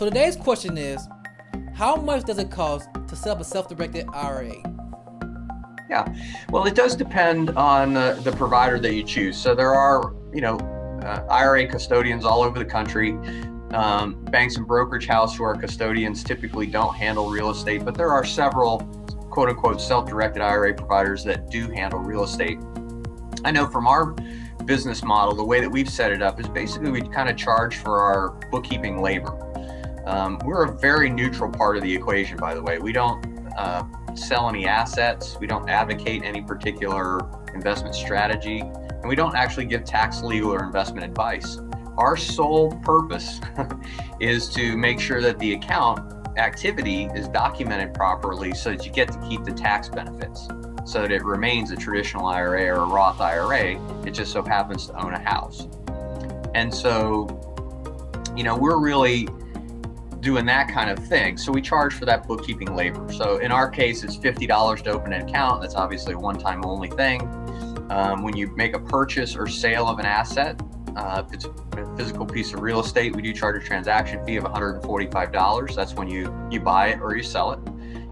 So today's question is, how much does it cost to set up a self-directed IRA? Yeah, well, it does depend on the provider that you choose. So there are, IRA custodians all over the country. Banks and brokerage houses who are custodians typically don't handle real estate, but there are several quote unquote self-directed IRA providers that do handle real estate. I know from our business model, the way that we've set it up is basically we kind of charge for our bookkeeping labor. We're a very neutral part of the equation, by the way. We don't sell any assets. We don't advocate any particular investment strategy, and we don't actually give tax, legal, or investment advice. Our sole purpose is to make sure that the account activity is documented properly so that you get to keep the tax benefits, so that it remains a traditional IRA or a Roth IRA. It just so happens to own a house. And so, we're really doing that kind of thing. So we charge for that bookkeeping labor. So in our case, it's $50 to open an account. That's obviously a one-time only thing. When you make a purchase or sale of an asset, if it's a physical piece of real estate, we do charge a transaction fee of $145. That's when you buy it or you sell it.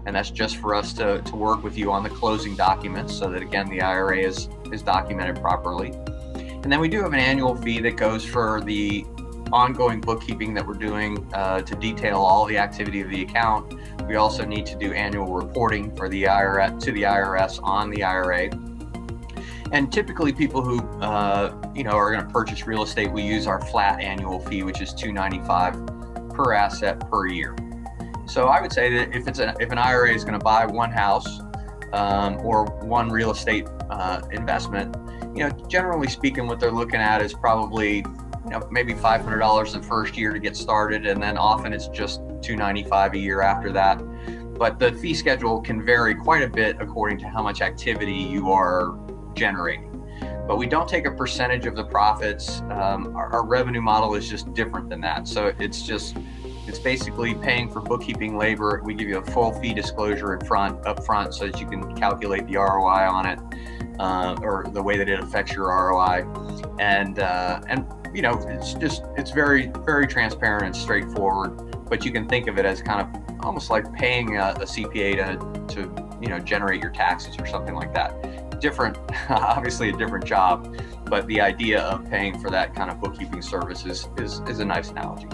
And that's just for us to work with you on the closing documents so that, again, the IRA is documented properly. And then we do have an annual fee that goes for the ongoing bookkeeping that we're doing to detail all the activity of the account. We also need to do annual reporting for the IRS to the IRS on the IRA. And typically people who are going to purchase real estate, we use our flat annual fee, which is $295 per asset per year. So I would say that if an IRA is going to buy one house or one real estate investment, generally speaking, what they're looking at is probably maybe $500 the first year to get started, and then often it's just $295 a year after that. But the fee schedule can vary quite a bit according to how much activity you are generating. But we don't take a percentage of the profits. Our revenue model is just different than that. So it's basically paying for bookkeeping labor. We give you a full fee disclosure up front so that you can calculate the ROI on it, or the way that it affects your ROI. And it's very, very transparent and straightforward, but you can think of it as kind of almost like paying a CPA to generate your taxes or something like that. Different, obviously a different job, but the idea of paying for that kind of bookkeeping services is a nice analogy.